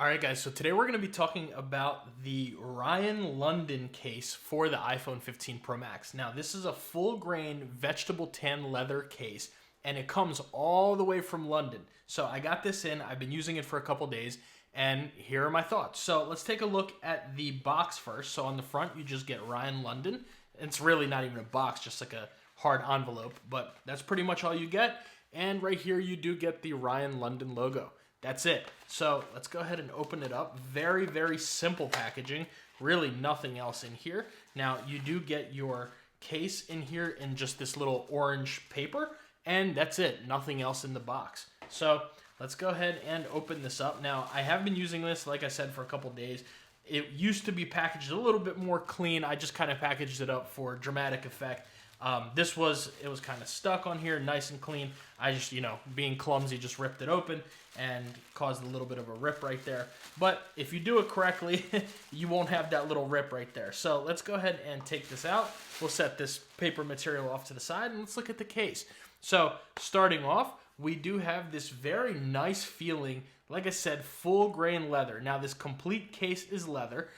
Alright guys, so today we're going to be talking about the Ryan London case for the iPhone 15 Pro Max. Now this is a full grain vegetable tan leather case and it comes all the way from London. So I got this in, I've been using it for a couple days, and here are my thoughts. So let's take a look at the box first. So on the front you just get Ryan London. It's really not even a box, just like a hard envelope, but that's pretty much all you get. And right here you do get the Ryan London logo. That's it. So let's go ahead and open it up. Very, very simple packaging. Really nothing else in here. Now you do get your case in here in just this little orange paper, and that's it. Nothing else in the box. So let's go ahead and open this up. Now I have been using this, like I said, for a couple days. It used to be packaged a little bit more clean. I just kind of packaged it up for dramatic effect. It was kind of stuck on here, nice and clean. I just, being clumsy, just ripped it open and caused a little bit of a rip right there. But if you do it correctly, you won't have that little rip right there. So let's go ahead and take this out. We'll set this paper material off to the side and let's look at the case. So starting off, we do have this very nice feeling, like I said, full grain leather. Now this complete case is leather.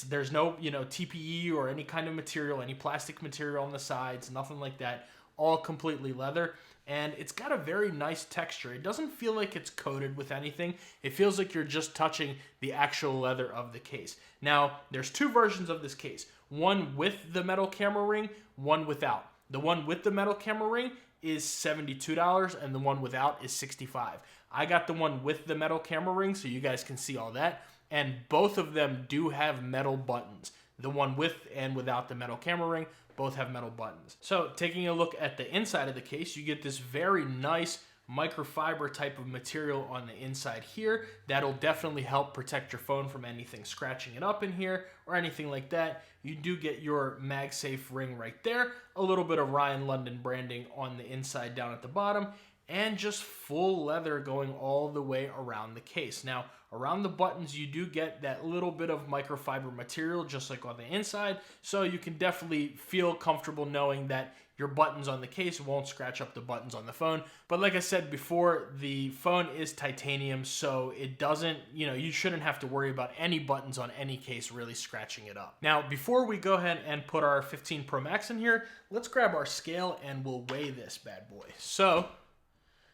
There's no, TPE or any kind of material, any plastic material on the sides, nothing like that. All completely leather, and it's got a very nice texture. It doesn't feel like it's coated with anything. It feels like you're just touching the actual leather of the case. Now, there's two versions of this case. One with the metal camera ring, one without. The one with the metal camera ring is $72, and the one without is $65. I got the one with the metal camera ring, so you guys can see all that. And both of them do have metal buttons. The one with and without the metal camera ring both have metal buttons. So taking a look at the inside of the case, you get this very nice microfiber type of material on the inside here. That'll definitely help protect your phone from anything scratching it up in here or anything like that. You do get your MagSafe ring right there, a little bit of Ryan London branding on the inside down at the bottom, and just full leather going all the way around the case. Now, around the buttons, you do get that little bit of microfiber material, just like on the inside, so you can definitely feel comfortable knowing that your buttons on the case won't scratch up the buttons on the phone. But like I said before, the phone is titanium, so it doesn't, you shouldn't have to worry about any buttons on any case really scratching it up. Now, before we go ahead and put our 15 Pro Max in here, let's grab our scale and we'll weigh this bad boy. So,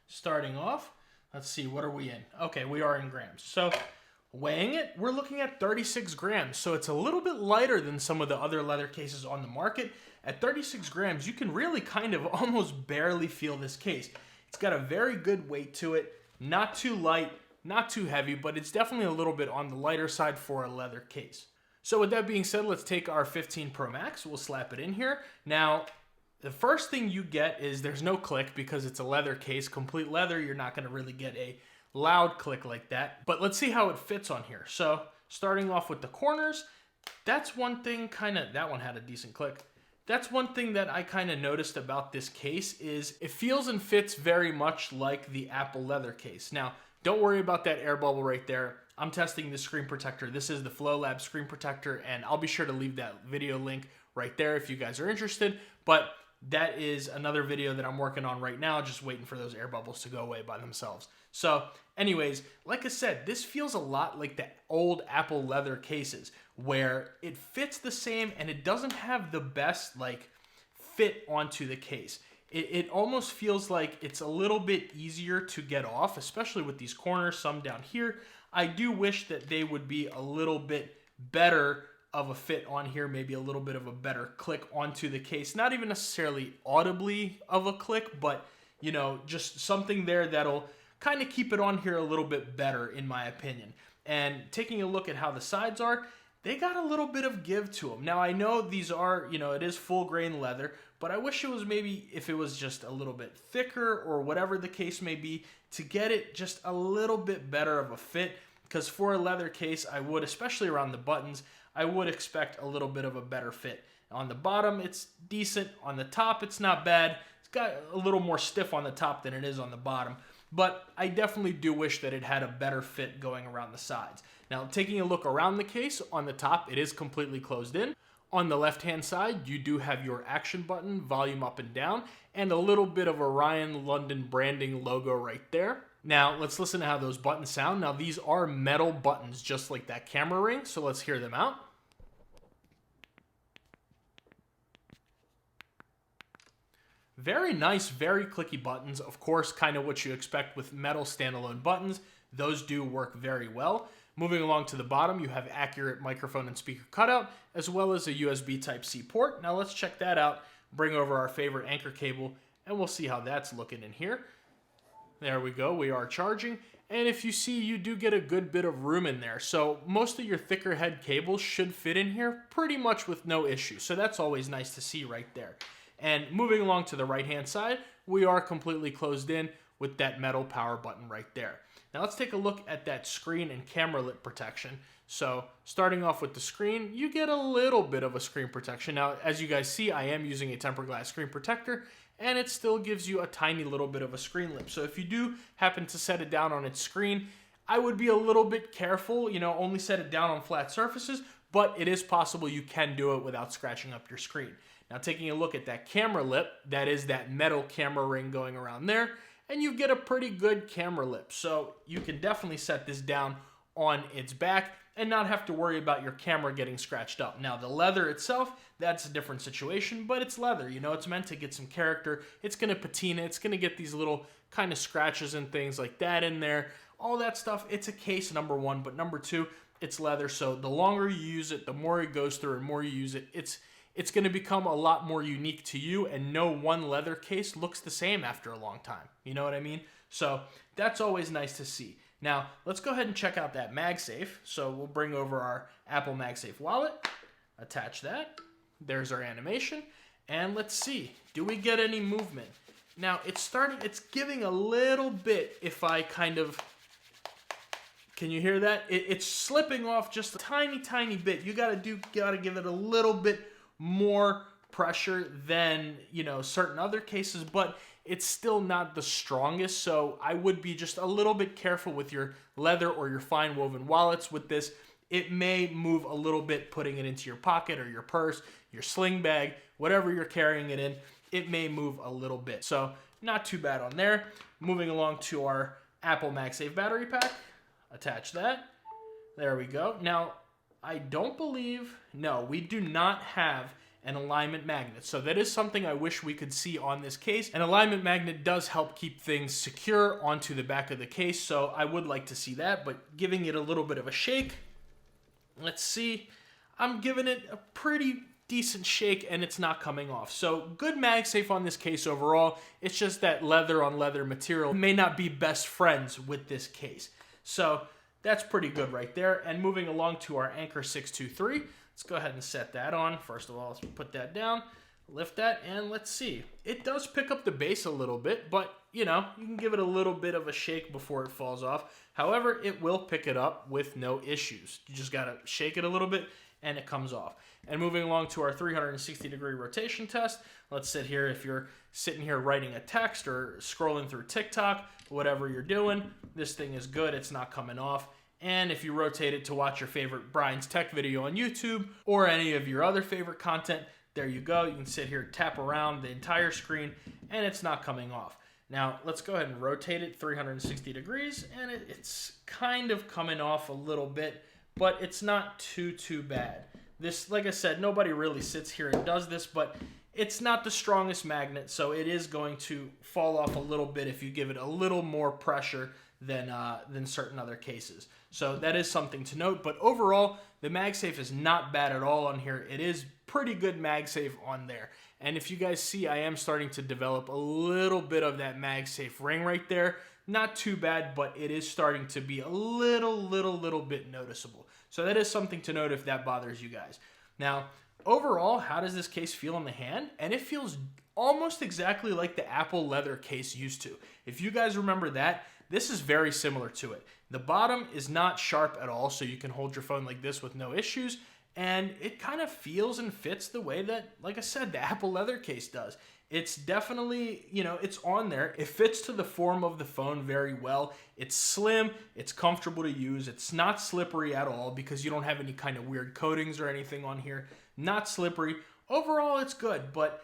starting off, let's see, what are we in? Okay, we are in grams. So weighing it, we're looking at 36 grams. So it's a little bit lighter than some of the other leather cases on the market. At 36 grams, you can really kind of almost barely feel this case. It's got a very good weight to it. Not too light, not too heavy, but it's definitely a little bit on the lighter side for a leather case. So with that being said, let's take our 15 Pro Max. We'll slap it in here. Now, the first thing you get is there's no click because it's a leather case. Complete leather, you're not going to really get a loud click like that. But let's see how it fits on here. So starting off with the corners, that's one thing that one had a decent click. That's one thing that I kind of noticed about this case is it feels and fits very much like the Apple leather case. Now, don't worry about that air bubble right there. I'm testing this screen protector. This is the Flow Lab screen protector, and I'll be sure to leave that video link right there if you guys are interested. But that is another video that I'm working on right now, just waiting for those air bubbles to go away by themselves. So anyways, like I said, this feels a lot like the old Apple leather cases where it fits the same and it doesn't have the best fit onto the case. It almost feels like it's a little bit easier to get off, especially with these corners, some down here. I do wish that they would be a little bit better of a fit on here, maybe a little bit of a better click onto the case. Not even necessarily audibly of a click, but just something there that'll kind of keep it on here a little bit better, in my opinion. And taking a look at how the sides are, they got a little bit of give to them. Now I know these are, it is full grain leather, but I wish it was maybe if it was just a little bit thicker or whatever the case may be to get it just a little bit better of a fit. Because for a leather case, I would, especially around the buttons, I would expect a little bit of a better fit. On the bottom, it's decent. On the top, it's not bad. It's got a little more stiff on the top than it is on the bottom. But I definitely do wish that it had a better fit going around the sides. Now, taking a look around the case, on the top, it is completely closed in. On the left-hand side, you do have your action button, volume up and down, and a little bit of a Ryan London branding logo right there. Now, let's listen to how those buttons sound. Now, these are metal buttons, just like that camera ring, so let's hear them out. Very nice, very clicky buttons. Of course, kind of what you expect with metal standalone buttons. Those do work very well. Moving along to the bottom, you have accurate microphone and speaker cutout, as well as a USB Type-C port. Now let's check that out. Bring over our favorite anchor cable, and we'll see how that's looking in here. There we go, we are charging. And if you see, you do get a good bit of room in there. So most of your thicker head cables should fit in here pretty much with no issue. So that's always nice to see right there. And moving along to the right-hand side, we are completely closed in with that metal power button right there. Now let's take a look at that screen and camera lip protection. So starting off with the screen, you get a little bit of a screen protection. Now, as you guys see, I am using a tempered glass screen protector, and it still gives you a tiny little bit of a screen lip. So if you do happen to set it down on its screen, I would be a little bit careful, only set it down on flat surfaces, but it is possible you can do it without scratching up your screen. Now taking a look at that camera lip, that is that metal camera ring going around there, and you get a pretty good camera lip. So you can definitely set this down on its back and not have to worry about your camera getting scratched up. Now the leather itself, that's a different situation, but it's leather, it's meant to get some character. It's gonna patina, it's gonna get these little kind of scratches and things like that in there. All that stuff, it's a case, number one, but number two, it's leather, so the longer you use it, the more it goes through and more you use it, it's going to become a lot more unique to you, and no one leather case looks the same after a long time. You know what I mean? So that's always nice to see. Now, let's go ahead and check out that MagSafe. So we'll bring over our Apple MagSafe wallet, attach that. There's our animation, and let's see. Do we get any movement? Now, it's giving a little bit if I kind of... Can you hear that? It's slipping off just a tiny, tiny bit. You gotta give it a little bit more pressure than, certain other cases, but it's still not the strongest. So I would be just a little bit careful with your leather or your fine woven wallets with this. It may move a little bit putting it into your pocket or your purse, your sling bag, whatever you're carrying it in. It may move a little bit. So not too bad on there. Moving along to our Apple MagSafe battery pack. Attach that. There we go. Now, I don't believe, no, we do not have an alignment magnet. So that is something I wish we could see on this case. An alignment magnet does help keep things secure onto the back of the case, so I would like to see that, but giving it a little bit of a shake. Let's see. I'm giving it a pretty decent shake, and it's not coming off. So good MagSafe on this case overall. It's just that leather on leather material may not be best friends with this case. So that's pretty good right there. And moving along to our Anchor 623, let's go ahead and set that on. First of all, let's put that down, lift that, and let's see. It does pick up the bass a little bit, but you can give it a little bit of a shake before it falls off. However, it will pick it up with no issues. You just gotta shake it a little bit and it comes off. And moving along to our 360-degree rotation test, let's sit here. If you're sitting here writing a text or scrolling through TikTok, whatever you're doing, this thing is good. It's not coming off. And if you rotate it to watch your favorite Brian's Tech video on YouTube or any of your other favorite content, there you go. You can sit here, tap around the entire screen, and it's not coming off. Now, let's go ahead and rotate it 360 degrees, and it's kind of coming off a little bit, but it's not too bad. This, like I said, nobody really sits here and does this, but it's not the strongest magnet, so it is going to fall off a little bit if you give it a little more pressure than certain other cases. So that is something to note, but overall, the MagSafe is not bad at all on here. It is pretty good MagSafe on there. And if you guys see, I am starting to develop a little bit of that MagSafe ring right there. Not too bad, but it is starting to be a little bit noticeable. So that is something to note if that bothers you guys. Now, overall, how does this case feel in the hand? And it feels almost exactly like the Apple leather case used to. If you guys remember that, this is very similar to it. The bottom is not sharp at all, so you can hold your phone like this with no issues. And it kind of feels and fits the way that, like I said, the Apple leather case does. It's definitely, it's on there. It fits to the form of the phone very well. It's slim, it's comfortable to use. It's not slippery at all because you don't have any kind of weird coatings or anything on here. Not slippery. Overall, it's good, but,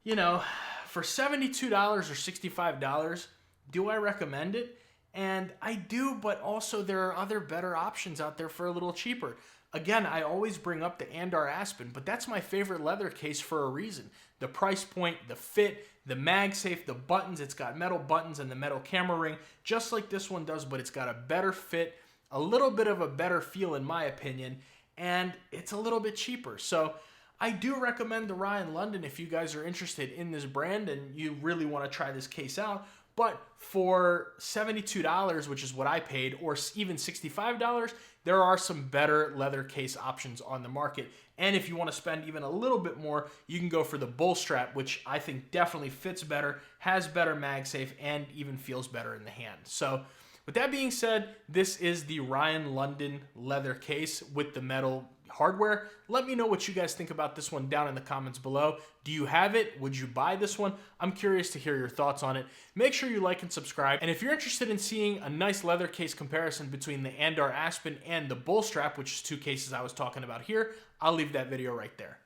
for $72 or $65, do I recommend it? And I do, but also there are other better options out there for a little cheaper. Again, I always bring up the Andar Aspen, but that's my favorite leather case for a reason. The price point, the fit, the MagSafe, the buttons. It's got metal buttons and the metal camera ring, just like this one does, but it's got a better fit, a little bit of a better feel in my opinion, and it's a little bit cheaper. So I do recommend the Ryan London if you guys are interested in this brand and you really want to try this case out. But for $72, which is what I paid, or even $65, there are some better leather case options on the market. And if you want to spend even a little bit more, you can go for the bull strap, which I think definitely fits better, has better MagSafe, and even feels better in the hand. So with that being said, this is the Ryan London leather case with the metal hardware. Let me know what you guys think about this one down in the comments below. Do you have it? Would you buy this one? I'm curious to hear your thoughts on it. Make sure you like and subscribe. And if you're interested in seeing a nice leather case comparison between the Andar Aspen and the bull strap, which is two cases I was talking about here, I'll leave that video right there.